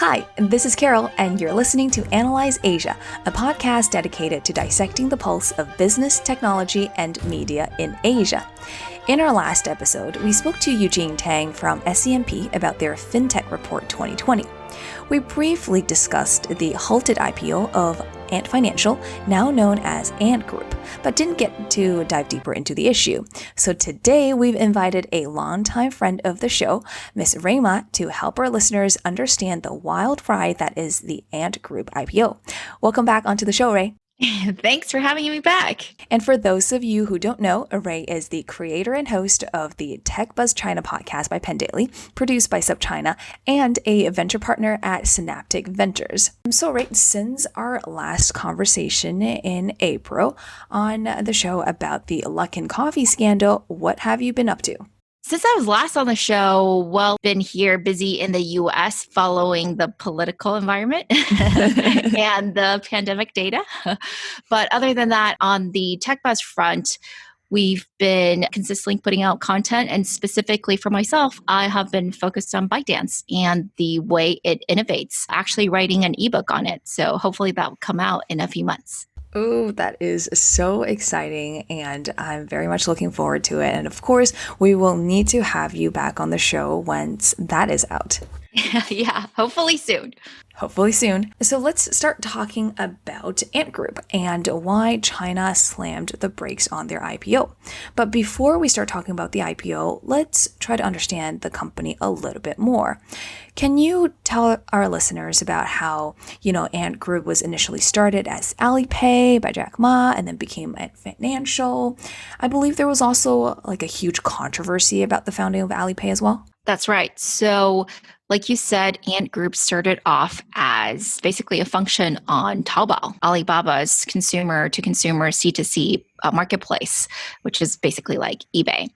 Hi, this is Carol, and you're listening to Analyze Asia, a podcast dedicated to dissecting the pulse of business, technology, and media in Asia. In our last episode, we spoke to Eugene Tang from SCMP about their FinTech Report 2020. We briefly discussed the halted IPO of Ant Financial, now known as Ant Group, but didn't get to dive deeper into the issue. So today we've invited a longtime friend of the show, Miss Rui Ma, to help our listeners understand the wild ride that is the Ant Group IPO. Welcome back onto the show, Ray. Thanks for having me back. And for those of you who don't know, Ray is the creator and host of the TechBuzz China podcast by Penn Daily, produced by SubChina, and a venture partner at Synaptic Ventures. So Ray, since our last conversation in April on the show about the Luckin Coffee scandal, what have you been up to? Since I was last on the show, been here busy in the US following the political environment and the pandemic data. But other than that, on the TechBuzz front, we've been consistently putting out content, and specifically for myself, I have been focused on ByteDance and the way it innovates, actually writing an ebook on it. So hopefully that will come out in a few months. Oh, that is so exciting, and I'm very much looking forward to it. And of course, we will need to have you back on the show once that is out. Yeah, hopefully soon. Hopefully soon. So let's start talking about Ant Group and why China slammed the brakes on their IPO. But before we start talking about the IPO, let's try to understand the company a little bit more. Can you tell our listeners about how, Ant Group was initially started as Alipay by Jack Ma and then became Ant Financial? I believe there was also a huge controversy about the founding of Alipay as well. That's right. So like you said, Ant Group started off as basically a function on Taobao, Alibaba's consumer-to-consumer C2C marketplace, which is basically like eBay.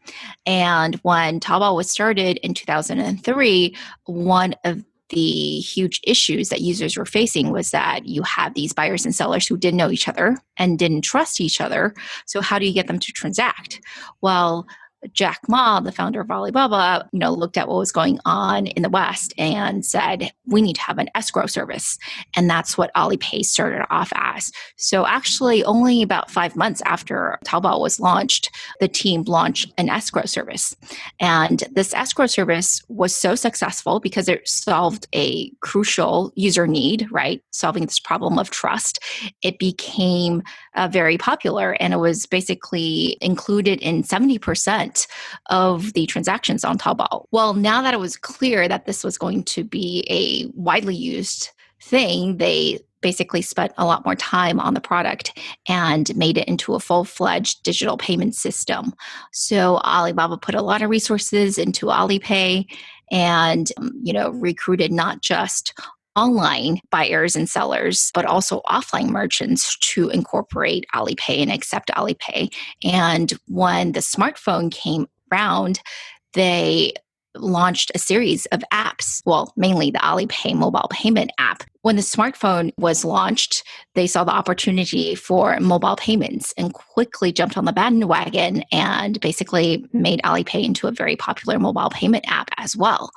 And when Taobao was started in 2003, one of the huge issues that users were facing was that you had these buyers and sellers who didn't know each other and didn't trust each other. So how do you get them to transact? Well, Jack Ma, the founder of Alibaba, looked at what was going on in the West and said, we need to have an escrow service. And that's what Alipay started off as. So actually, only about 5 months after Taobao was launched, the team launched an escrow service. And this escrow service was so successful because it solved a crucial user need, right? Solving this problem of trust. It became very popular, and it was basically included in 70% of the transactions on Taobao. Well, now that it was clear that this was going to be a widely used thing, they basically spent a lot more time on the product and made it into a full-fledged digital payment system. So Alibaba put a lot of resources into Alipay and, recruited not just online buyers and sellers, but also offline merchants to incorporate Alipay and accept Alipay. And when the smartphone came around, they launched a series of apps, mainly the Alipay mobile payment app. When the smartphone was launched, they saw the opportunity for mobile payments and quickly jumped on the bandwagon and basically made Alipay into a very popular mobile payment app as well.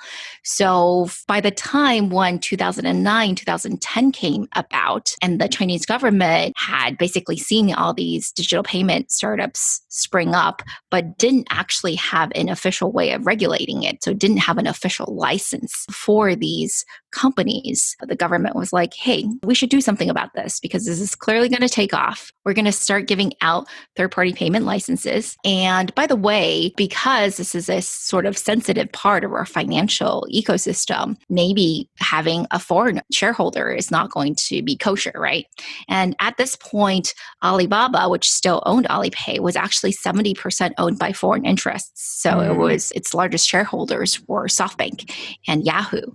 So by the time when 2009, 2010 came about, and the Chinese government had basically seen all these digital payment startups spring up, but didn't actually have an official way of regulating it. So it didn't have an official license for these companies. The government was like, hey, we should do something about this because this is clearly going to take off. We're going to start giving out third-party payment licenses. And by the way, because this is a sort of sensitive part of our financial ecosystem, maybe having a foreign shareholder is not going to be kosher, right? And at this point, Alibaba, which still owned Alipay, was actually 70% owned by foreign interests. So it was its largest shareholders were SoftBank and Yahoo,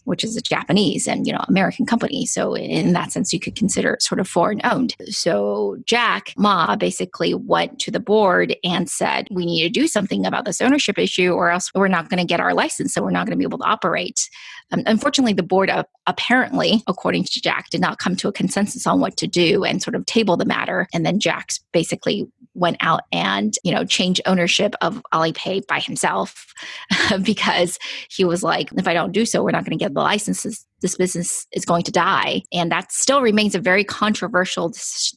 which is a Japanese and American company. So in that sense, you could consider it sort of foreign owned. So Jack Ma basically went to the board and said, we need to do something about this ownership issue or else we're not going to get our license. So we're not going to be able to operate. Unfortunately, the board apparently, according to Jack, did not come to a consensus on what to do and sort of table the matter. And then Jack basically went out and, changed ownership of Alipay by himself because he was like, if I don't do so, we're not going to get the licenses this business is going to die. And that still remains a very controversial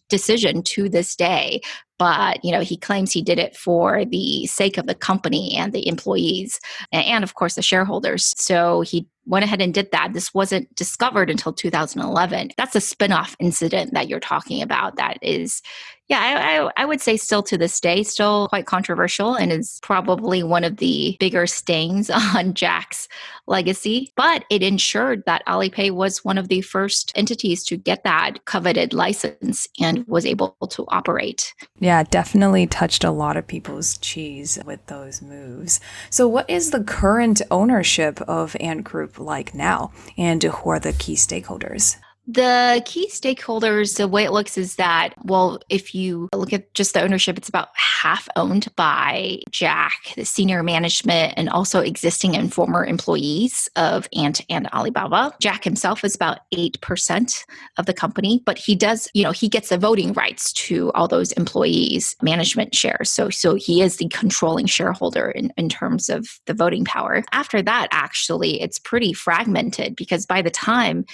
decision to this day. But, he claims he did it for the sake of the company and the employees and of course, the shareholders. So he went ahead and did that. This wasn't discovered until 2011. That's a spin-off incident that you're talking about. That is, I would say still to this day, still quite controversial and is probably one of the bigger stains on Jack's legacy. But it ensured that Alipay was one of the first entities to get that coveted license and was able to operate. Yeah, definitely touched a lot of people's cheese with those moves. So what is the current ownership of Ant Group like now? And who are the key stakeholders? The key stakeholders, the way it looks is that, well, if you look at just the ownership, it's about half owned by Jack, the senior management, and also existing and former employees of Ant and Alibaba. Jack himself is about 8% of the company, but he does, he gets the voting rights to all those employees' management shares. So he is the controlling shareholder in terms of the voting power. After that, actually, it's pretty fragmented because by the time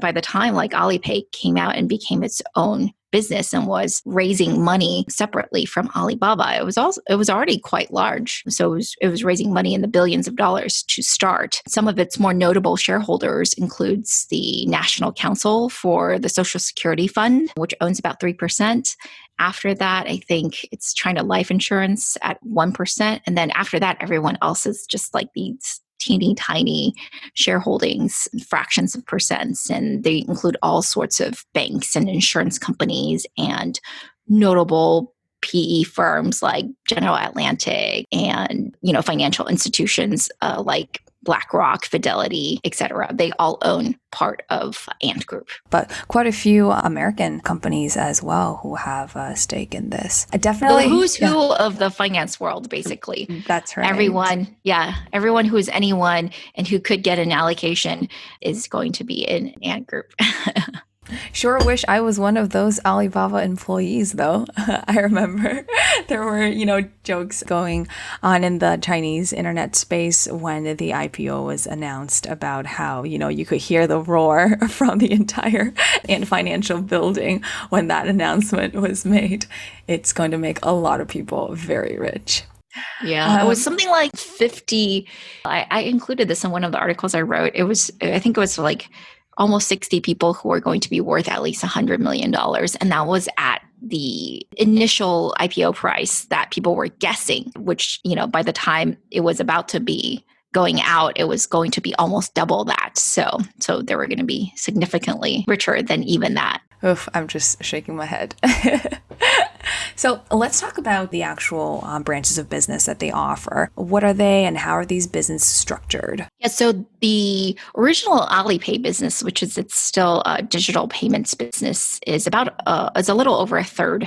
like Alipay came out and became its own business and was raising money separately from Alibaba, it was already quite large. So it was raising money in the billions of dollars to start. Some of its more notable shareholders includes the National Council for the Social Security Fund, which owns about 3%. After that, I think it's China Life Insurance at 1%. And then after that, everyone else is just like these teeny tiny shareholdings, fractions of percents, and they include all sorts of banks and insurance companies and notable PE firms like General Atlantic and financial institutions like BlackRock, Fidelity, etc. They all own part of Ant Group. But quite a few American companies as well who have a stake in this. I definitely the who's who of the finance world, basically. That's right. Everyone who is anyone and who could get an allocation is going to be in Ant Group. Sure wish I was one of those Alibaba employees, though. I remember there were, jokes going on in the Chinese internet space when the IPO was announced about how, you could hear the roar from the entire Ant Financial building when that announcement was made. It's going to make a lot of people very rich. Yeah, it was something like 50. I included this in one of the articles I wrote. I think it was like almost 60 people who are going to be worth at least $100 million. And that was at the initial IPO price that people were guessing, which, by the time it was about to be going out, it was going to be almost double that. So they were going to be significantly richer than even that. Oof, I'm just shaking my head. So let's talk about the actual branches of business that they offer. What are they and how are these businesses structured? Yeah, so the original Alipay business, which is it's still a digital payments business, is a little over a third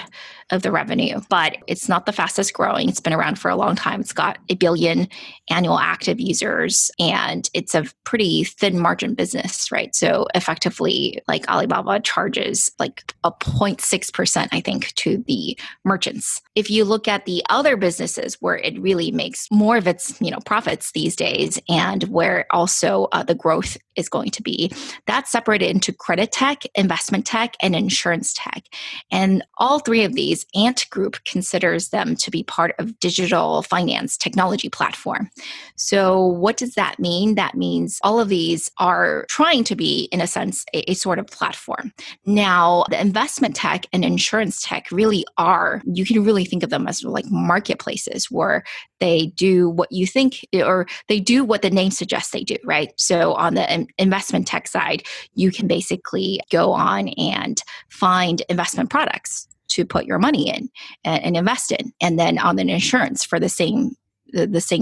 of the revenue, but it's not the fastest growing. It's been around for a long time. It's got 1 billion annual active users, and it's a pretty thin margin business, right? So effectively, like Alibaba charges like a 0.6%, I think, to the merchants. If you look at the other businesses where it really makes more of its, profits these days, and where also the growth is going to be, that's separated into credit tech, investment tech, and insurance tech. And all three of these, Ant Group considers them to be part of digital finance technology platform. So what does that mean? That means all of these are trying to be, in a sense, a sort of platform. Now, the investment tech and insurance tech really are, you can really think of them as like marketplaces where they do what you think, or they do what the name suggests they do, right? So on the investment tech side, you can basically go on and find investment products to put your money in and invest in. And then on the insurance for the same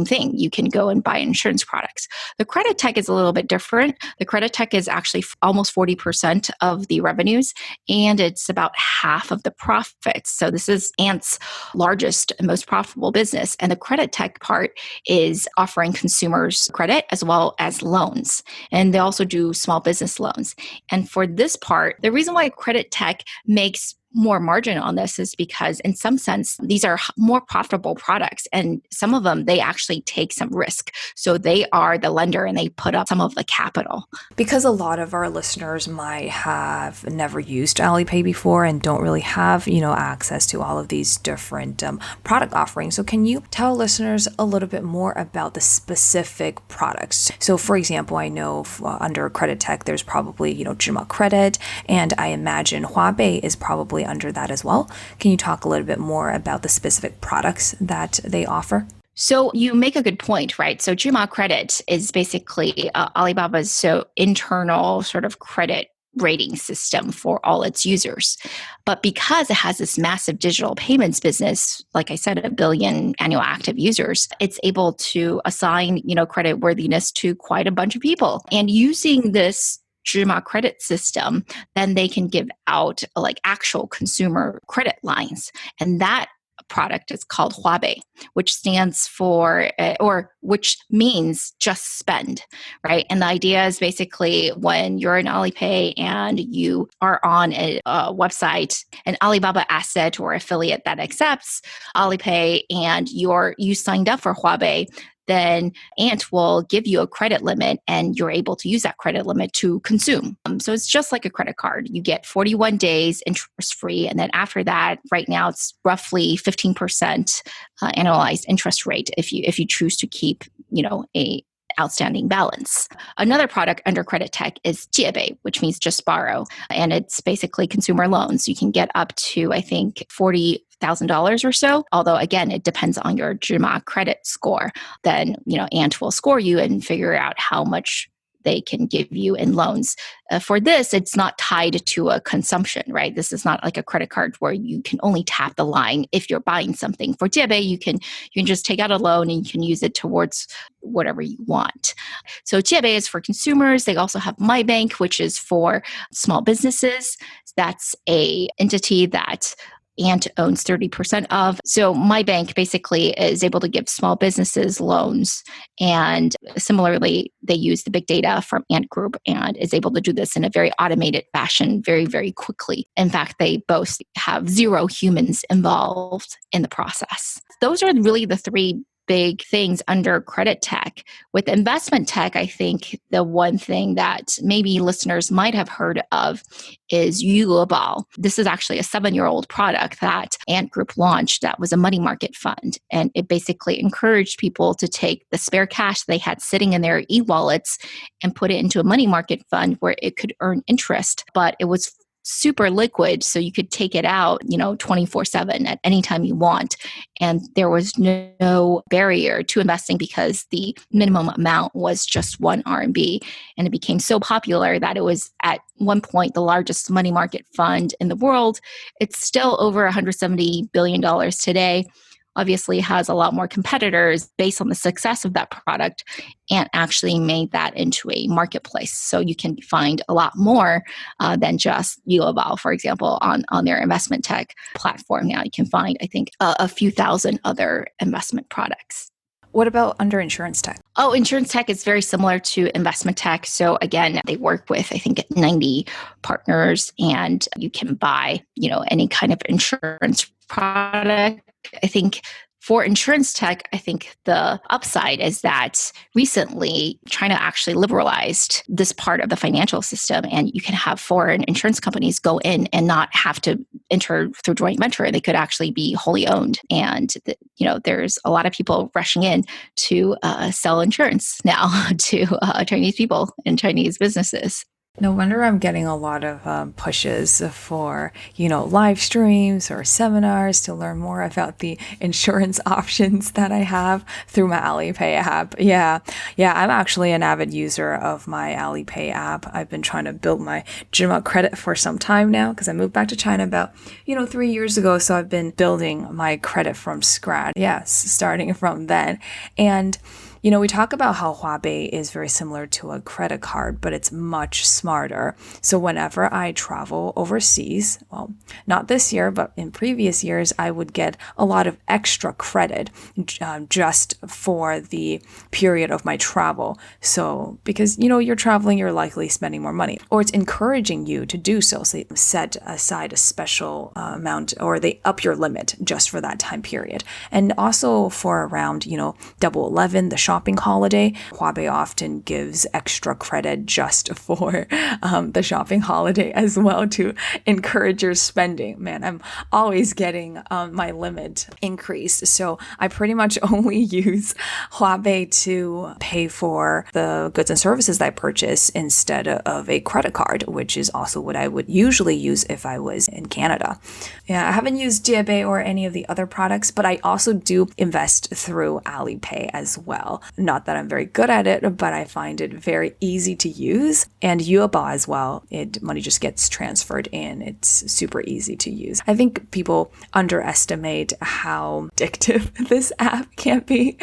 thing, you can go and buy insurance products. The credit tech is a little bit different. The credit tech is actually almost 40% of the revenues, and it's about half of the profits. So this is Ant's largest and most profitable business. And the credit tech part is offering consumers credit as well as loans. And they also do small business loans. And for this part, the reason why credit tech makes more margin on this is because in some sense, these are more profitable products. And some of them, they actually take some risk. So they are the lender and they put up some of the capital. Because a lot of our listeners might have never used Alipay before and don't really have, access to all of these different product offerings. So can you tell listeners a little bit more about the specific products? So for example, I know under credit tech, there's probably, Rui Ma credit, and I imagine Huabei is probably under that as well. Can you talk a little bit more about the specific products that they offer? So you make a good point, right? So Rui Ma Credit is basically Alibaba's internal sort of credit rating system for all its users. But because it has this massive digital payments business, like I said, 1 billion annual active users, it's able to assign, credit worthiness to quite a bunch of people. And using this Rui Ma credit system, then they can give out like actual consumer credit lines. And that product is called Huabei, which stands for, or which means just spend, right? And the idea is basically when you're in Alipay and you are on a website, an Alibaba asset or affiliate that accepts Alipay, and you signed up for Huabei, then Ant will give you a credit limit and you're able to use that credit limit to consume. So it's just like a credit card. You get 41 days interest free. And then after that, right now it's roughly 15% annualized interest rate if you choose to keep, a outstanding balance. Another product under credit tech is jiebei, which means just borrow. And it's basically consumer loans. You can get up to, I think, $40,000 or so. Although again, it depends on your Rui Ma credit score. Then, Ant will score you and figure out how much they can give you in loans. For this, it's not tied to a consumption, right? This is not like a credit card where you can only tap the line if you're buying something. For jiebei, you can just take out a loan and you can use it towards whatever you want. So jiebei is for consumers. They also have My Bank, which is for small businesses. That's a entity that Ant owns 30% of. So My Bank basically is able to give small businesses loans. And similarly, they use the big data from Ant Group and is able to do this in a very automated fashion very, very quickly. In fact, they both have 0 humans involved in the process. Those are really the 3 big things under credit tech. With investment tech, I think the one thing that maybe listeners might have heard of is Yulebao. This is actually a 7-year-old product that Ant Group launched that was a money market fund. And it basically encouraged people to take the spare cash they had sitting in their e-wallets and put it into a money market fund where it could earn interest. But it was super liquid, so you could take it out, 24/7 at any time you want. And there was no barrier to investing because the minimum amount was just 1 RMB. And it became so popular that it was at one point the largest money market fund in the world. It's still over $170 billion today. Obviously has a lot more competitors based on the success of that product, and actually made that into a marketplace. So you can find a lot more than just Yulebao, for example, on their investment tech platform. Now you can find, I think, a few thousand other investment products. What about under insurance tech? Oh, insurance tech is very similar to investment tech. So again, they work with, I think, 90 partners, and you can buy, any kind of insurance product. I think for insurance tech, I think the upside is that recently China actually liberalized this part of the financial system, and you can have foreign insurance companies go in and not have to enter through joint venture. They could actually be wholly owned. And, there's a lot of people rushing in to sell insurance now to Chinese people and Chinese businesses. No wonder I'm getting a lot of pushes for, live streams or seminars to learn more about the insurance options that I have through my Alipay app. Yeah, I'm actually an avid user of my Alipay app. I've been trying to build my Rui Ma credit for some time now because I moved back to China about, 3 years ago. So I've been building my credit from scratch. Yes, starting from then. And We talk about how Huabei is very similar to a credit card, but it's much smarter. So whenever I travel overseas, well, not this year, but in previous years, I would get a lot of extra credit just for the period of my travel. So because, you're traveling, you're likely spending more money, or it's encouraging you to do so. So they set aside a special amount, or they up your limit just for that time period. And also for around, Double 11, the shopping holiday, Huabei often gives extra credit just for the shopping holiday as well to encourage your spending. Man, I'm always getting my limit increased. So I pretty much only use Huabei to pay for the goods and services that I purchase instead of a credit card, which is also what I would usually use if I was in Canada. Yeah, I haven't used Jiebei or any of the other products, but I also do invest through Alipay as well. Not that I'm very good at it, but I find it very easy to use. And Yueba as well. Money just gets transferred in. It's super easy to use. I think people underestimate how addictive this app can be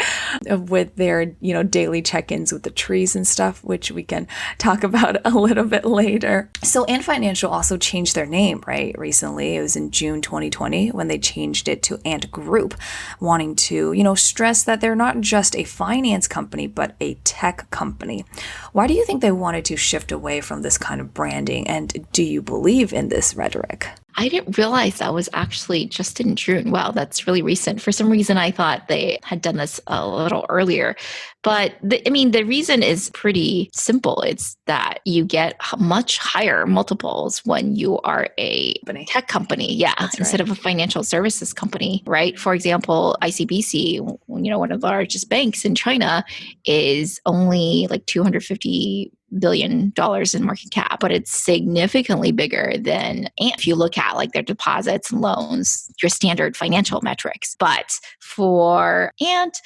with their, daily check-ins with the trees and stuff, which we can talk about a little bit later. So Ant Financial also changed their name, right? Recently, it was in June 2020 when they changed it to Ant Group, wanting to, stress that they're not just a finance company, but a tech company. Why do you think they wanted to shift away from this kind of branding? And do you believe in this rhetoric? I didn't realize that was actually just in June. Wow, that's really recent. For some reason, I thought they had done this a little earlier. But the reason is pretty simple. It's that you get much higher multiples when you are a tech company. Yeah, That's instead right. of a financial services company, right? For example, ICBC, one of the largest banks in China, is only like $250 billion in market cap, but it's significantly bigger than Ant. If you look at like their deposits and loans, your standard financial metrics. But for Ant,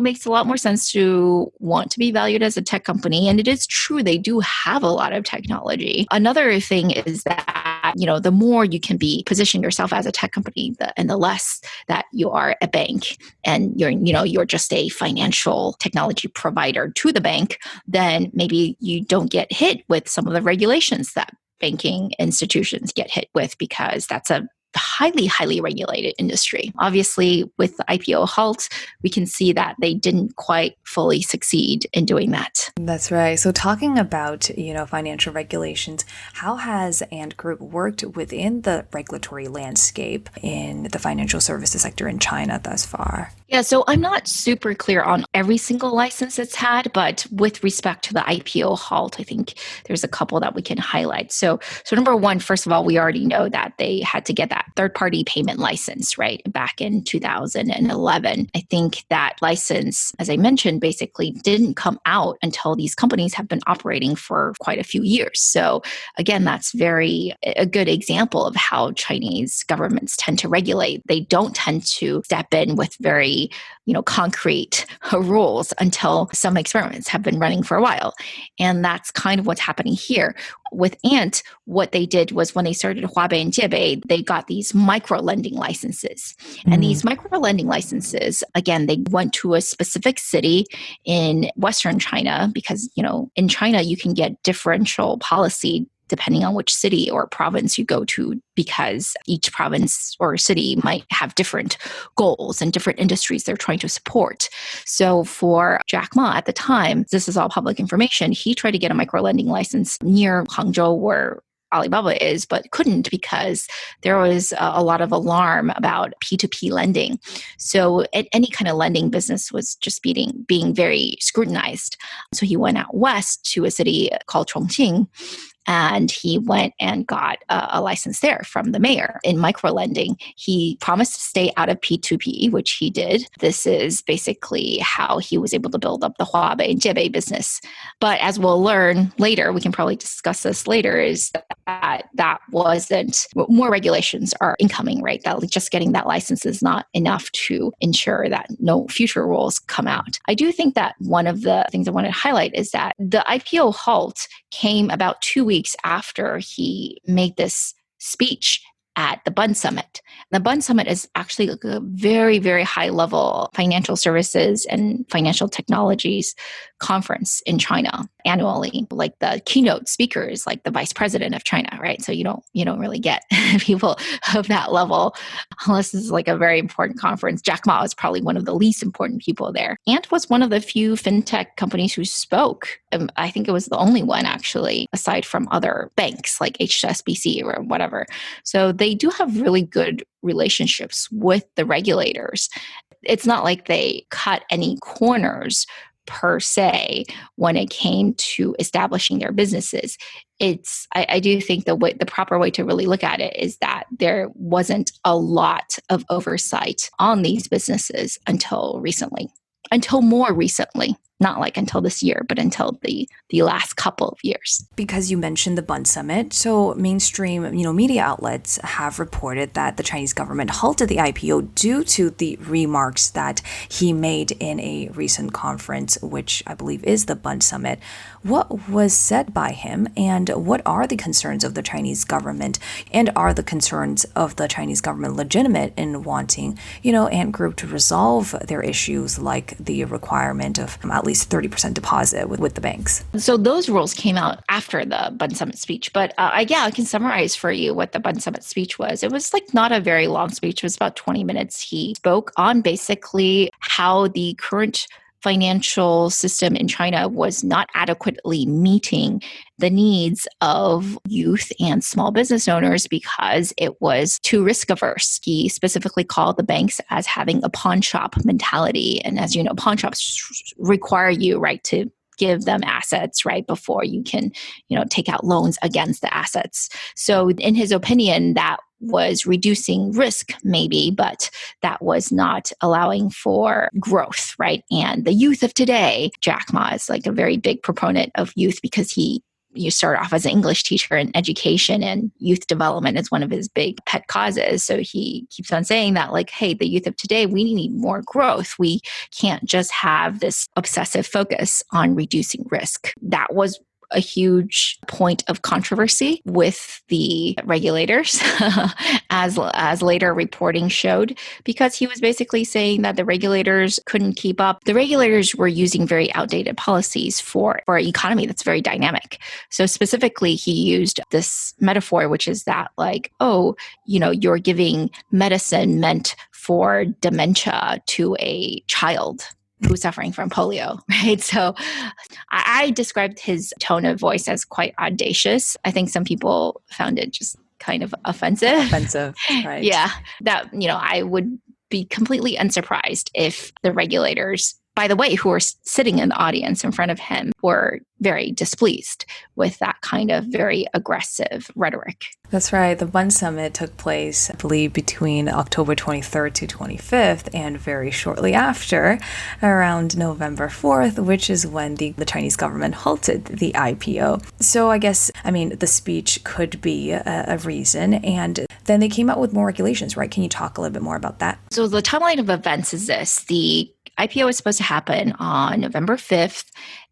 makes a lot more sense to want to be valued as a tech company. And it is true, they do have a lot of technology. Another thing is that, the more you can be position yourself as a tech company, and the less that you are a bank and you're just a financial technology provider to the bank, then maybe you don't get hit with some of the regulations that banking institutions get hit with, because that's a highly, highly regulated industry. Obviously, with the IPO halt, we can see that they didn't quite fully succeed in doing that. That's right. So talking about, financial regulations, how has Ant Group worked within the regulatory landscape in the financial services sector in China thus far? Yeah, so I'm not super clear on every single license it's had, but with respect to the IPO halt, I think there's a couple that we can highlight. So number one, first of all, we already know that they had to get that third-party payment license, right, back in 2011. I think that license, as I mentioned, basically didn't come out until these companies have been operating for quite a few years. So again, that's a good example of how Chinese governments tend to regulate. They don't tend to step in with very concrete rules until some experiments have been running for a while. And that's kind of what's happening here. With Ant, what they did was when they started Huabei and Jiebei, they got these micro lending licenses. And these micro lending licenses, again, they went to a specific city in Western China because, in China, you can get differential policy depending on which city or province you go to, because each province or city might have different goals and different industries they're trying to support. So for Jack Ma at the time, this is all public information, he tried to get a micro-lending license near Hangzhou where Alibaba is, but couldn't because there was a lot of alarm about P2P lending. So any kind of lending business was just being very scrutinized. So he went out west to a city called Chongqing, and he went and got a license there from the mayor in microlending. He promised to stay out of P2P, which he did. This is basically how he was able to build up the Huabei and Jiebei business. But as we'll learn later, we can probably discuss this later, is that wasn't, more regulations are incoming, right? That just getting that license is not enough to ensure that no future rules come out. I do think that one of the things I want to highlight is that the IPO halt came about 2 weeks after he made this speech at the Bund Summit. And the Bund Summit is actually like a very, very high level financial services and financial technologies conference in China annually. Like the keynote speaker is like the vice president of China, right? So you don't really get people of that level unless this is like a very important conference. Jack Ma is probably one of the least important people there. Ant was one of the few fintech companies who spoke. I think it was the only one actually, aside from other banks like HSBC or whatever. So they do have really good relationships with the regulators. It's not like they cut any corners per se when it came to establishing their businesses. I do think the proper way to really look at it is that there wasn't a lot of oversight on these businesses until more recently, not like until this year, but until the last couple of years. Because you mentioned the Bund Summit, so mainstream, media outlets have reported that the Chinese government halted the IPO due to the remarks that he made in a recent conference, which I believe is the Bund Summit. What was said by him, and what are the concerns of the Chinese government, and are the concerns of the Chinese government legitimate in wanting, Ant Group to resolve their issues, like the requirement of at least 30% deposit with the banks? So those rules came out after the Bund Summit speech, but I can summarize for you what the Bund Summit speech was. It was like not a very long speech. It was about 20 minutes. He spoke on basically how the current financial system in China was not adequately meeting the needs of youth and small business owners because it was too risk averse. He specifically called the banks as having a pawn shop mentality. And as you know, pawn shops require you, right, to give them assets, right, before you can, take out loans against the assets. So in his opinion, that was reducing risk maybe, but that was not allowing for growth, right? And the youth of today, Jack Ma is like a very big proponent of youth because you start off as an English teacher, and education and youth development is one of his big pet causes. So he keeps on saying that, like, hey, the youth of today, we need more growth. We can't just have this obsessive focus on reducing risk. That was a huge point of controversy with the regulators, as later reporting showed, because he was basically saying that the regulators couldn't keep up. The regulators were using very outdated policies for an economy that's very dynamic. So specifically, he used this metaphor, which is that like, you're giving medicine meant for dementia to a child who's suffering from polio, right? So I described his tone of voice as quite audacious. I think some people found it just kind of offensive. Offensive, right? Yeah, that, I would be completely unsurprised if the regulators, by the way, who were sitting in the audience in front of him, were very displeased with that kind of very aggressive rhetoric. That's right. The Bund Summit took place, I believe, between October 23rd to 25th, and very shortly after, around November 4th, which is when the Chinese government halted the IPO. So I guess, the speech could be a reason, and then they came out with more regulations, right? Can you talk a little bit more about that? So the timeline of events is this. The IPO is supposed to happen on November 5th.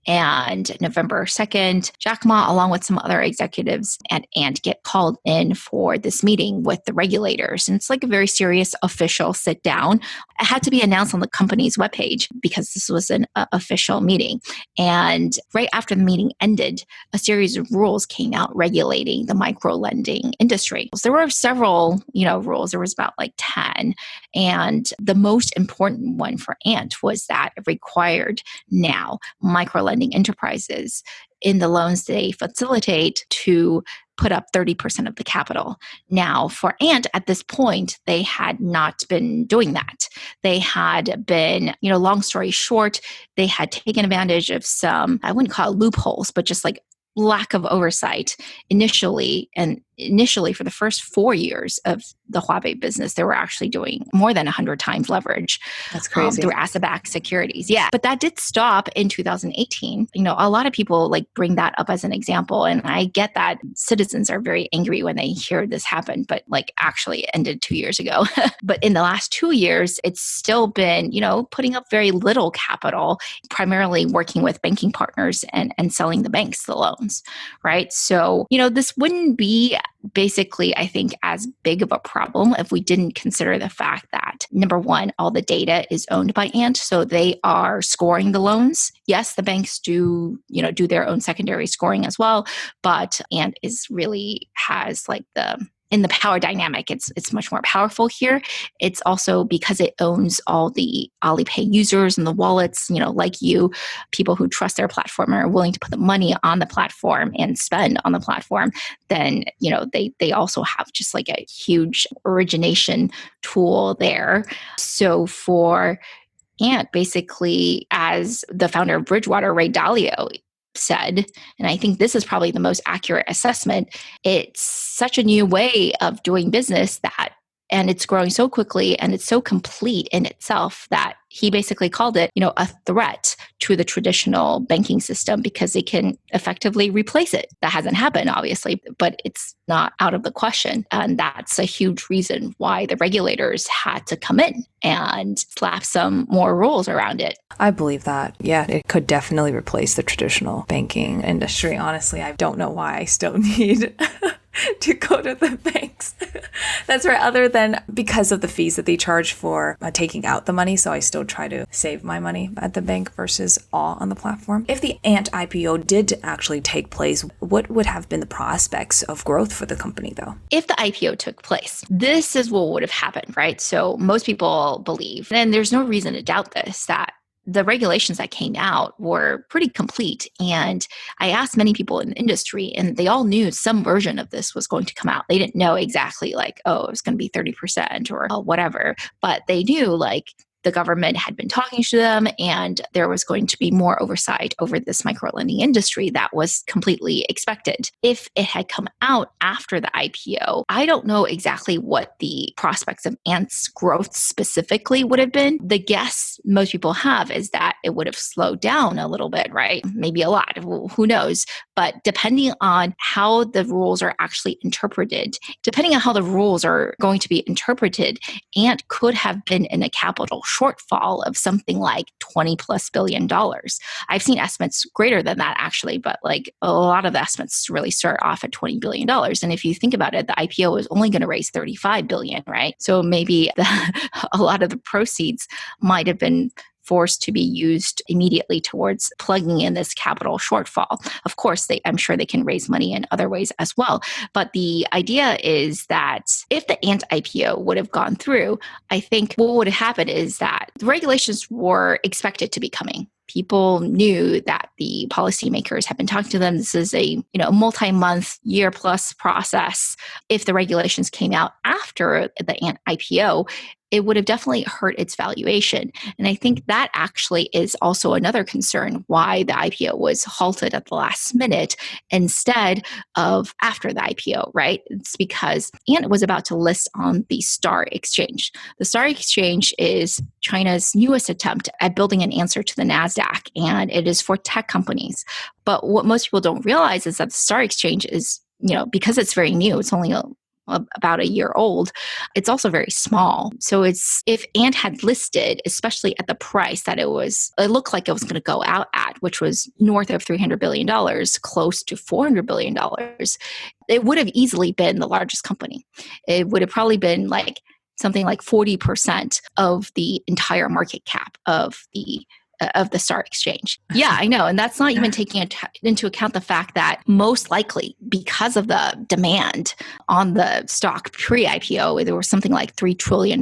And November 2nd, Jack Ma, along with some other executives at Ant, get called in for this meeting with the regulators. And it's like a very serious official sit down. It had to be announced on the company's webpage because this was an official meeting. And right after the meeting ended, a series of rules came out regulating the micro lending industry. So there were several, rules. There was about like 10. And the most important one for Ant was that it required now micro lending enterprises in the loans they facilitate to put up 30% of the capital. Now, for Ant, at this point, they had not been doing that. They had been, long story short, they had taken advantage of some, I wouldn't call it loopholes, but just like lack of oversight initially for the first 4 years of the Huawei business. They were actually doing more than 100 times leverage. That's crazy. Through asset-backed securities. Yeah. But that did stop in 2018. A lot of people like bring that up as an example. And I get that citizens are very angry when they hear this happen, but like actually it ended 2 years ago. But in the last 2 years, it's still been, putting up very little capital, primarily working with banking partners and selling the banks the loans, right? So, this wouldn't be basically, I think, as big of a problem if we didn't consider the fact that, number one, all the data is owned by Ant, so they are scoring the loans. Yes, the banks do, do their own secondary scoring as well, but Ant is really has like in the power dynamic, it's much more powerful here. It's also because it owns all the Alipay users and the wallets, like you, people who trust their platform and are willing to put the money on the platform and spend on the platform. Then, they also have just like a huge origination tool there. So for Ant, basically, as the founder of Bridgewater, Ray Dalio, said, and I think this is probably the most accurate assessment, it's such a new way of doing business and it's growing so quickly and it's so complete in itself that he basically called it, a threat to the traditional banking system because they can effectively replace it. That hasn't happened, obviously, but it's not out of the question. And that's a huge reason why the regulators had to come in and slap some more rules around it. I believe that. Yeah, it could definitely replace the traditional banking industry. Honestly, I don't know why I still need to go to the banks. That's right. Other than because of the fees that they charge for taking out the money. So I still try to save my money at the bank versus all on the platform. If the Ant IPO did actually take place, what would have been the prospects of growth for the company though? If the IPO took place, this is what would have happened, right? So most people believe, and there's no reason to doubt this, that the regulations that came out were pretty complete. And I asked many people in the industry, and they all knew some version of this was going to come out. They didn't know exactly like, oh, it was going to be 30% or whatever, but they knew like the government had been talking to them and there was going to be more oversight over this microlending industry that was completely expected. If it had come out after the IPO, I don't know exactly what the prospects of Ant's growth specifically would have been. The guess most people have is that it would have slowed down a little bit, right? Maybe a lot, who knows? But depending on how the rules are actually interpreted, depending on how the rules are going to be interpreted, Ant could have been in a capital shortfall of something like $20+ billion. I've seen estimates greater than that actually, but like a lot of the estimates really start off at $20 billion. And if you think about it, the IPO is only going to raise $35 billion, right? So maybe a lot of the proceeds might have been forced to be used immediately towards plugging in this capital shortfall. Of course, I'm sure they can raise money in other ways as well. But the idea is that if the Ant IPO would have gone through, I think what would have happened is that the regulations were expected to be coming. People knew that the policymakers had been talking to them. This is a multi-month, year-plus process. If the regulations came out after the Ant IPO, it would have definitely hurt its valuation. And I think that actually is also another concern why the IPO was halted at the last minute instead of after the IPO, right? It's because Ant was about to list on the Star Exchange. The Star Exchange is China's newest attempt at building an answer to the NASDAQ, and it is for tech companies. But what most people don't realize is that the Star Exchange is, because it's very new, it's only about a year old, it's also very small. So if Ant had listed, especially at the price that it looked like it was going to go out at, which was north of $300 billion, close to $400 billion, it would have easily been the largest company. It would have probably been like something like 40% of the entire market cap of the Star Exchange. Yeah, I know. And that's not even taking into account the fact that most likely because of the demand on the stock pre-IPO, there was something like $3 trillion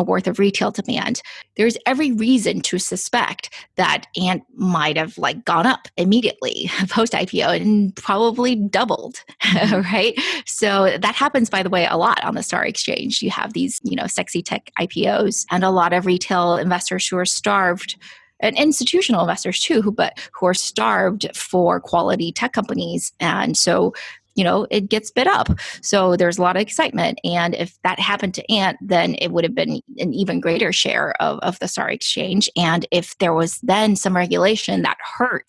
worth of retail demand. There's every reason to suspect that Ant might have gone up immediately post-IPO and probably doubled, right? So that happens, by the way, a lot on the Star Exchange. You have these, sexy tech IPOs and a lot of retail investors who are starved, and institutional investors too, who are starved for quality tech companies. And so it gets bid up. So there's a lot of excitement. And if that happened to Ant, then it would have been an even greater share of the Star Exchange. And if there was then some regulation that hurt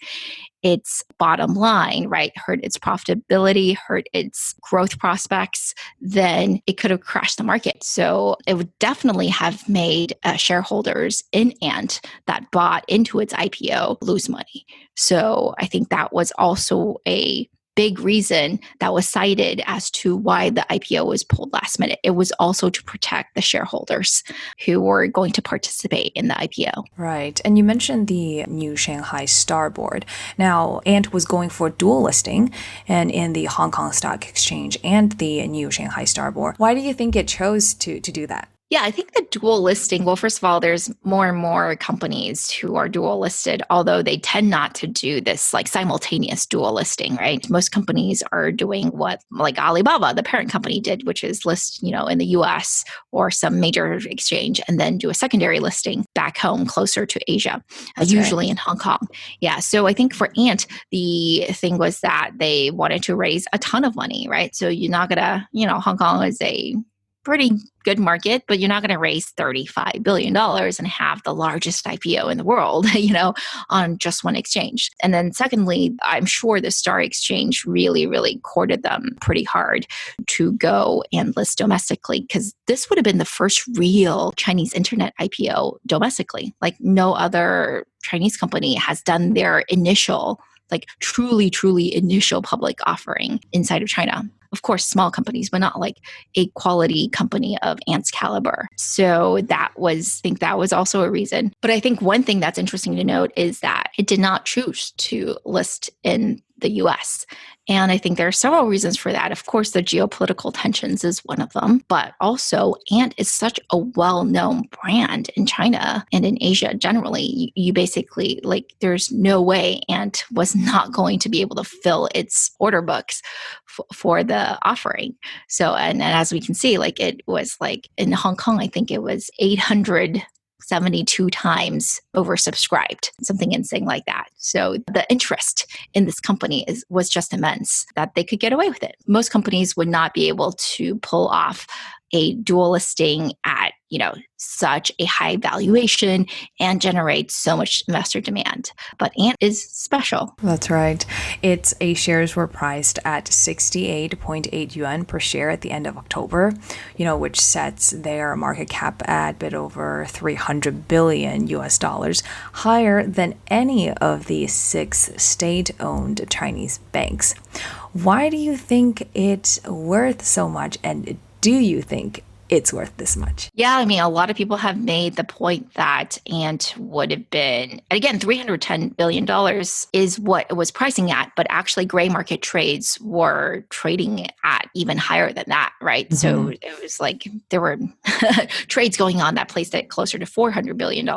its bottom line, right, hurt its profitability, hurt its growth prospects, then it could have crashed the market. So it would definitely have made shareholders in Ant that bought into its IPO lose money. So I think that was also a big reason that was cited as to why the IPO was pulled last minute. It was also to protect the shareholders who were going to participate in the IPO. Right. And you mentioned the new Shanghai Star Board. Now, Ant was going for dual listing and in the Hong Kong Stock Exchange and the new Shanghai Star Board. Why do you think it chose to do that? Yeah, I think the dual listing, well, first of all, there's more and more companies who are dual listed, although they tend not to do this like simultaneous dual listing, right? Most companies are doing what like Alibaba, the parent company, did, which is list, in the US or some major exchange and then do a secondary listing back home closer to Asia, usually in Hong Kong. Yeah. So I think for Ant, the thing was that they wanted to raise a ton of money, right? So you're not going to, Hong Kong is a pretty good market, but you're not going to raise $35 billion and have the largest IPO in the world, on just one exchange. And then secondly, I'm sure the Star Exchange really, really courted them pretty hard to go and list domestically, because this would have been the first real Chinese internet IPO domestically. Like no other Chinese company has done their initial, like truly, truly initial public offering inside of China. Of course, small companies, but not like a quality company of Ant's caliber. So I think that was also a reason. But I think one thing that's interesting to note is that it did not choose to list in the US. And I think there are several reasons for that. Of course, the geopolitical tensions is one of them, but also Ant is such a well-known brand in China and in Asia generally. You basically, there's no way Ant was not going to be able to fill its order books for the offering. So, and as we can see, it was in Hong Kong, I think it was 872 times oversubscribed, something insane like that. So the interest in this company was just immense that they could get away with it. Most companies would not be able to pull off a dual listing at, such a high valuation and generate so much investor demand. But Ant is special. That's right. Its A shares were priced at 68.8 yuan per share at the end of October, which sets their market cap at a bit over 300 billion US dollars, higher than any of the 6 state-owned Chinese banks. Why do you think it's worth so much, and do you think it's worth this much? Yeah, a lot of people have made the point that Ant would have been, again, $310 billion is what it was pricing at, but actually gray market trades were trading at even higher than that, right? Mm-hmm. So it was there were trades going on that placed it closer to $400 billion.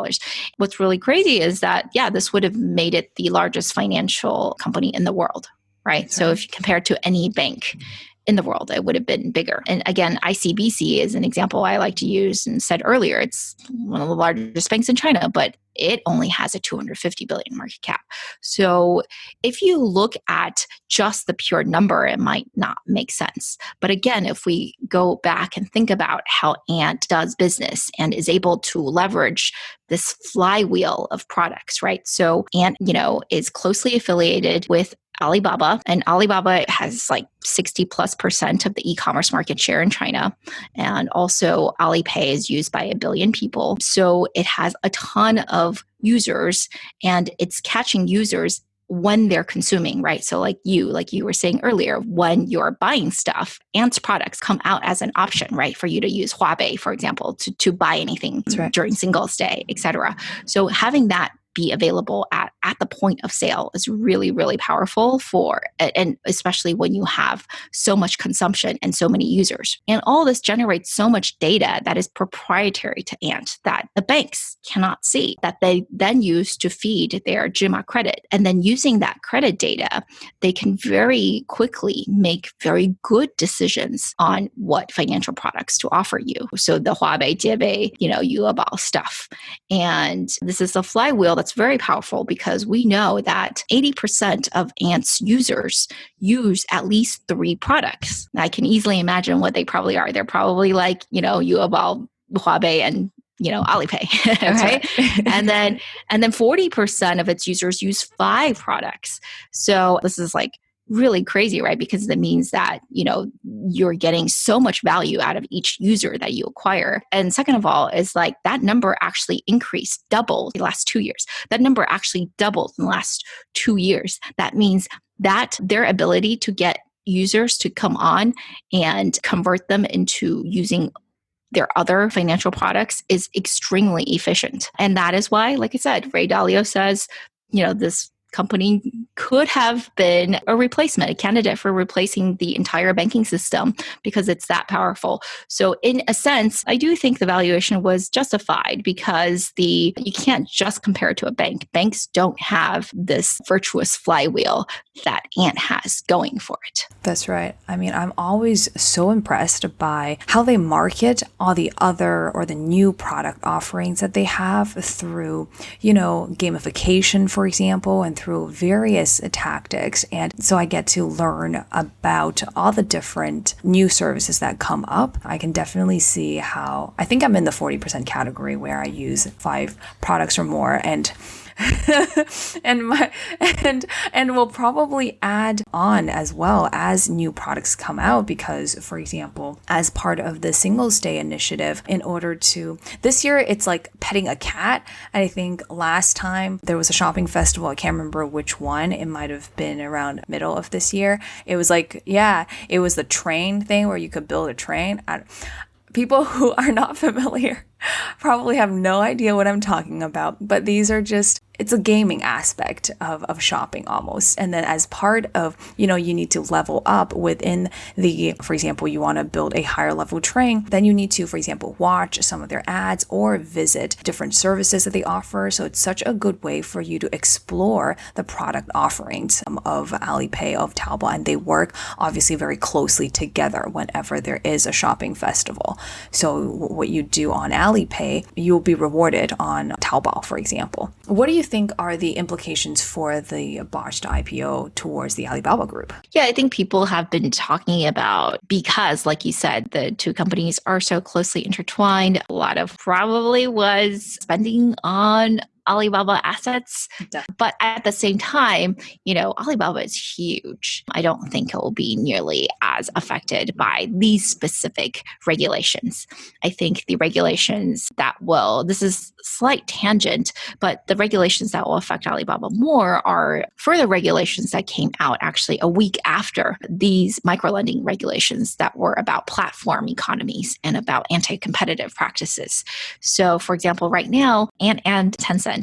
What's really crazy is that, this would have made it the largest financial company in the world, right? So if you compare it to any bank in the world, it would have been bigger. And again, ICBC is an example I like to use and said earlier, it's one of the largest banks in China, but it only has a 250 billion market cap. So if you look at just the pure number, it might not make sense. But again, if we go back and think about how Ant does business and is able to leverage this flywheel of products, right? So Ant, is closely affiliated with Alibaba, and Alibaba has 60+% of the e-commerce market share in China. And also Alipay is used by 1 billion people. So it has a ton of users and it's catching users when they're consuming, right? So like you were saying earlier, when you're buying stuff, Ant's products come out as an option, right? For you to use Huabei, for example, to buy anything during Singles Day, etc. So having that be available at the point of sale is really, really powerful and especially when you have so much consumption and so many users. And all this generates so much data that is proprietary to Ant that the banks cannot see, that they then use to feed their Jima credit. And then using that credit data, they can very quickly make very good decisions on what financial products to offer you. So the Huabei, Jiebei, Yuebao stuff. And this is a flywheel that's very powerful because we know that 80% of Ant's users use at least 3 products. I can easily imagine what they probably are. They're probably Yuebao, Huabei, and Alipay, right? and then 40% of its users use 5 products. So this is really crazy, right? Because that means that, you're getting so much value out of each user that you acquire. And second of all, is that number actually doubled in the last 2 years. That number actually doubled in the last 2 years. That means that their ability to get users to come on and convert them into using their other financial products is extremely efficient. And that is why, like I said, Ray Dalio says, this company could have been a replacement, a candidate for replacing the entire banking system because it's that powerful. So in a sense, I do think the valuation was justified because you can't just compare it to a bank. Banks don't have this virtuous flywheel that Ant has going for it. That's right. I mean, I'm always so impressed by how they market all the other or the new product offerings that they have through, gamification, for example, and through various tactics. And so I get to learn about all the different new services that come up. I can definitely see how I think I'm in the 40% category where I use 5 products or more, and and we'll probably add on as well as new products come out because, for example, as part of the Singles Day initiative, this year it's like petting a cat. And I think last time there was a shopping festival, I can't remember which one, it might have been around middle of this year. It was it was the train thing where you could build a train. People who are not familiar probably have no idea what I'm talking about, but these are it's a gaming aspect of shopping almost. And then as part of, you need to level up within for example, you want to build a higher level train, then you need to, for example, watch some of their ads or visit different services that they offer. So it's such a good way for you to explore the product offerings of Alipay, of Taobao, and they work obviously very closely together whenever there is a shopping festival. So what you do on Alipay, you'll be rewarded on Taobao, for example. What do you think are the implications for the botched IPO towards the Alibaba group? Yeah, I think people have been talking about, because like you said, the two companies are so closely intertwined, a lot of probably was spending on Alibaba assets. But at the same time, Alibaba is huge. I don't think it will be nearly as affected by these specific regulations. I think the regulations this is slight tangent, but the regulations that will affect Alibaba more are further regulations that came out actually a week after these microlending regulations that were about platform economies and about anti-competitive practices. So for example, right now, and Tencent,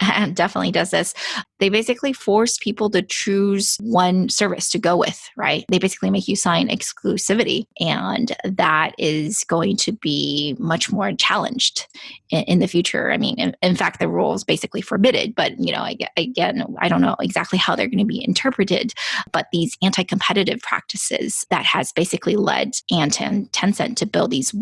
and definitely does this, they basically force people to choose one service to go with, right? They basically make you sign exclusivity, and that is going to be much more challenged in the future. I mean, in fact, the rules basically forbid it, but again, I don't know exactly how they're going to be interpreted, but these anti-competitive practices that has basically led Ant and Tencent to build these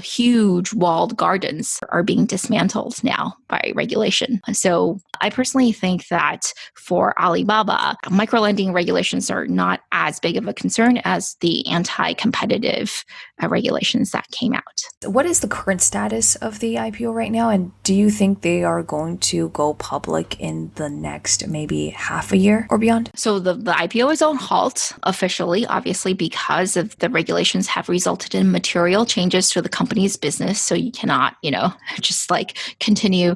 huge walled gardens are being dismantled now by regulation. So I personally think that for Alibaba, microlending regulations are not as big of a concern as the anti-competitive regulations that came out. What is the current status of the IPO right now? And do you think they are going to go public in the next maybe half a year or beyond? So the IPO is on halt officially, obviously, because of the regulations have resulted in material changes to the company's business. So you cannot, just like continue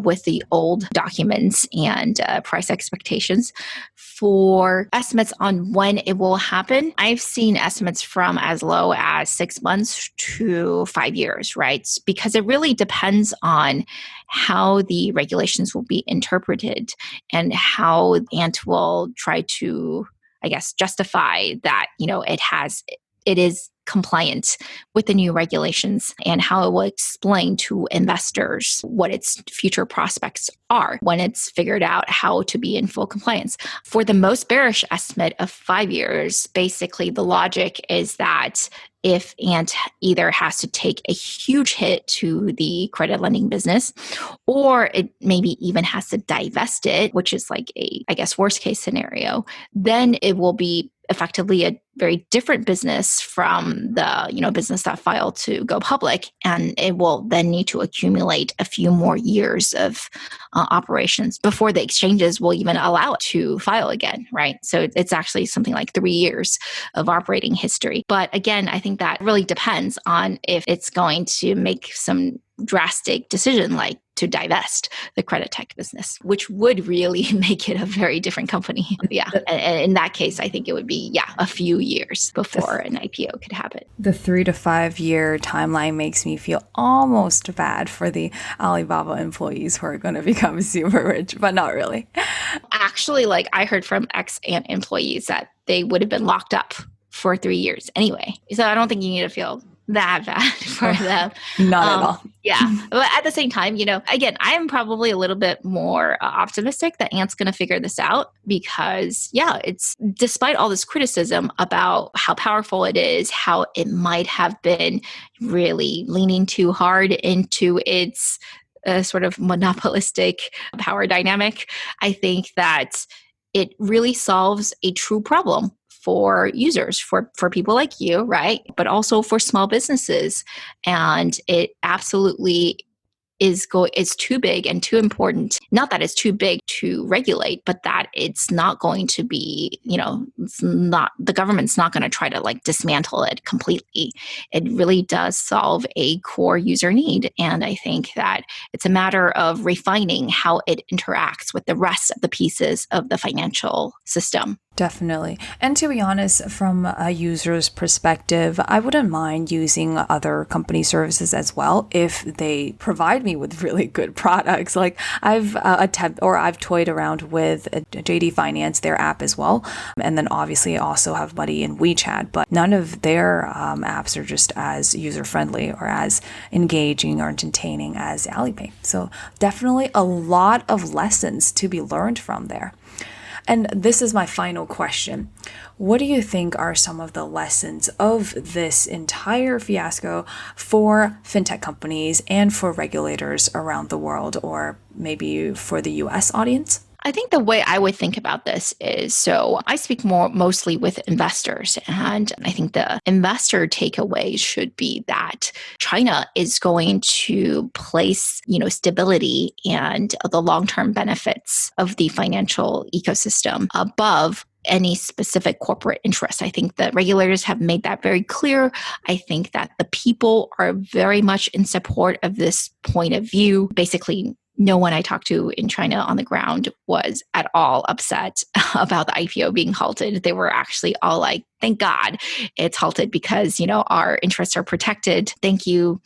with the old documents and price expectations. For estimates on when it will happen, I've seen estimates from as low as 6 months to 5 years, right? Because it really depends on how the regulations will be interpreted and how Ant will try to, I guess, justify that, it is compliant with the new regulations and how it will explain to investors what its future prospects are when it's figured out how to be in full compliance. For the most bearish estimate of 5 years, basically the logic is that if Ant either has to take a huge hit to the credit lending business, or it maybe even has to divest it, which is like worst case scenario, then it will be effectively a very different business from the business that filed to go public, and it will then need to accumulate a few more years of operations before the exchanges will even allow it to file again, right? So it's actually something like 3 years of operating history. But again, I think that really depends on if it's going to make some drastic decision like to divest the credit tech business, which would really make it a very different company. Yeah. And in that case, I think it would be, a few years before an IPO could happen. The 3 to 5 year timeline makes me feel almost bad for the Alibaba employees who are going to become super rich, but not really. Actually, I heard from ex-Ant employees that they would have been locked up for 3 years anyway. So I don't think you need to feel that bad for them. Not at all. Yeah. But at the same time, again, I'm probably a little bit more optimistic that Ant's going to figure this out because, it's despite all this criticism about how powerful it is, how it might have been really leaning too hard into its sort of monopolistic power dynamic, I think that it really solves a true problem for users, for people like you, right? But also for small businesses. And it absolutely is too big and too important. Not that it's too big to regulate, but that it's not going to be, the government's not going to try to dismantle it completely. It really does solve a core user need. And I think that it's a matter of refining how it interacts with the rest of the pieces of the financial system. Definitely. And to be honest, from a user's perspective, I wouldn't mind using other company services as well if they provide me with really good products. I've toyed around with JD Finance, their app as well. And then obviously I also have Buddy and WeChat, but none of their apps are just as user-friendly or as engaging or entertaining as Alipay. So definitely a lot of lessons to be learned from there. And this is my final question. What do you think are some of the lessons of this entire fiasco for fintech companies and for regulators around the world, or maybe for the US audience? I think the way I would think about this is, so I speak mostly with investors, and I think the investor takeaway should be that China is going to place, stability and the long-term benefits of the financial ecosystem above any specific corporate interest. I think that regulators have made that very clear. I think that the people are very much in support of this point of view. Basically, no one I talked to in China on the ground was at all upset about the IPO being halted. They were actually all like, thank God it's halted because, our interests are protected. Thank you,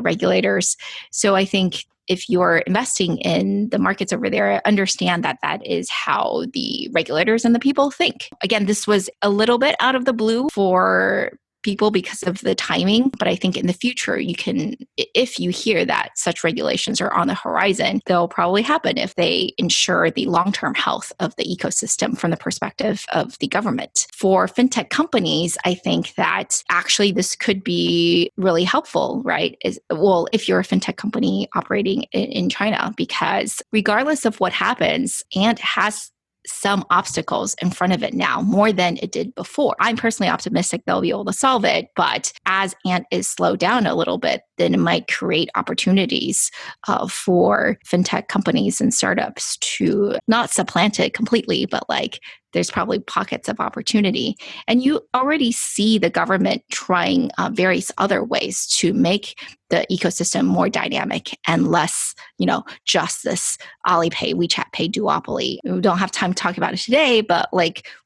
regulators. So I think if you're investing in the markets over there, understand that that is how the regulators and the people think. Again, this was a little bit out of the blue for people because of the timing. But I think in the future, if you hear that such regulations are on the horizon, they'll probably happen if they ensure the long-term health of the ecosystem from the perspective of the government. For fintech companies, I think that actually this could be really helpful, right? If you're a fintech company operating in China, because regardless of what happens, Ant has some obstacles in front of it now, more than it did before. I'm personally optimistic they'll be able to solve it, but as Ant is slowed down a little bit, then it might create opportunities for fintech companies and startups to not supplant it completely, but there's probably pockets of opportunity. And you already see the government trying various other ways to make the ecosystem more dynamic and less, just this Alipay, WeChat Pay duopoly. We don't have time to talk about it today, but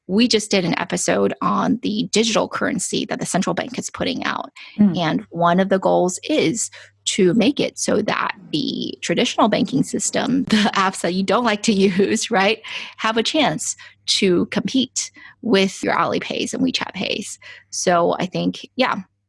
we just did an episode on the digital currency that the central bank is putting out. And one of the goals is to make it so that the traditional banking system, the apps that you don't like to use, right, have a chance to compete with your Alipays and WeChat Pays. So I think,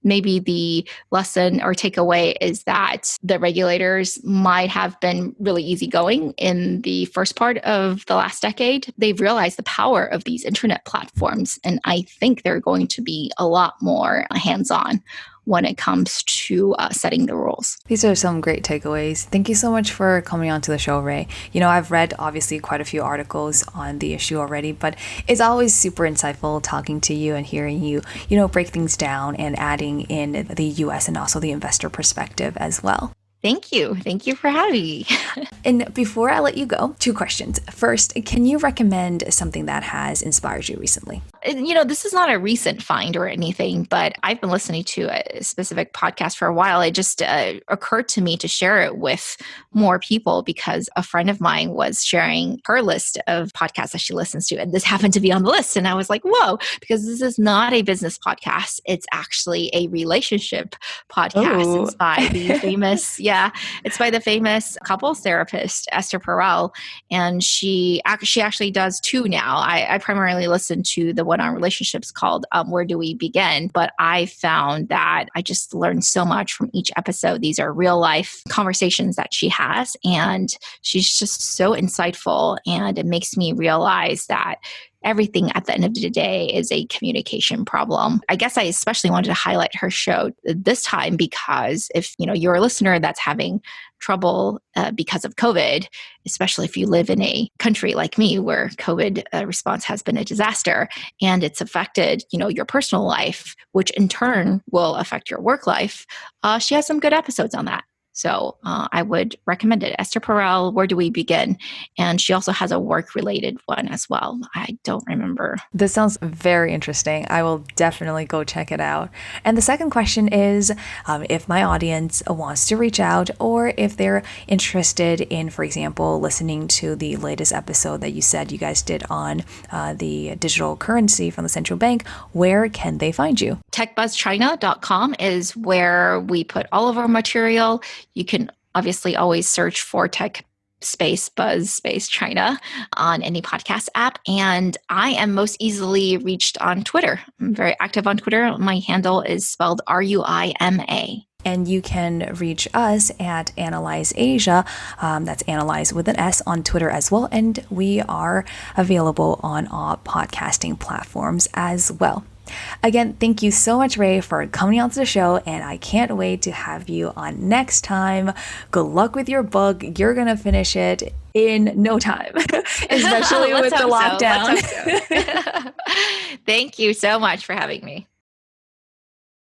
maybe the lesson or takeaway is that the regulators might have been really easygoing in the first part of the last decade. They've realized the power of these internet platforms, and I think they're going to be a lot more hands-on when it comes to setting the rules. These are some great takeaways. Thank you so much for coming on to the show, Ray. I've read obviously quite a few articles on the issue already, but it's always super insightful talking to you and hearing you, break things down and adding in the US and also the investor perspective as well. Thank you. Thank you for having me. And before I let you go, 2 questions. First, can you recommend something that has inspired you recently? This is not a recent find or anything, but I've been listening to a specific podcast for a while. It just occurred to me to share it with more people because a friend of mine was sharing her list of podcasts that she listens to, and this happened to be on the list. And I was like, whoa, because this is not a business podcast. It's actually a relationship podcast. Oh. It's by it's by the famous couples therapist, Esther Perel. And she actually does two now. I primarily listen to the one on relationships called Where Do We Begin? But I found that I just learned so much from each episode. These are real life conversations that she has, and she's just so insightful. And it makes me realize that everything at the end of the day is a communication problem. I guess I especially wanted to highlight her show this time because if you're a listener that's having trouble because of COVID, especially if you live in a country like me where COVID response has been a disaster and it's affected your personal life, which in turn will affect your work life, she has some good episodes on that. So I would recommend it. Esther Perel, Where Do We Begin? And she also has a work-related one as well. I don't remember. This sounds very interesting. I will definitely go check it out. And the second question is, if my audience wants to reach out or if they're interested in, for example, listening to the latest episode that you said you guys did on the digital currency from the central bank, where can they find you? TechBuzzChina.com is where we put all of our material. You can obviously always search for Tech space Buzz space China on any podcast app. And I am most easily reached on Twitter. I'm very active on Twitter. My handle is spelled RUIMA. And you can reach us at Analyse Asia. That's Analyze with an S on Twitter as well. And we are available on all podcasting platforms as well. Again, thank you so much, Ray, for coming onto the show, and I can't wait to have you on next time. Good luck with your book. You're going to finish it in no time, especially with the lockdown. Thank you so much for having me.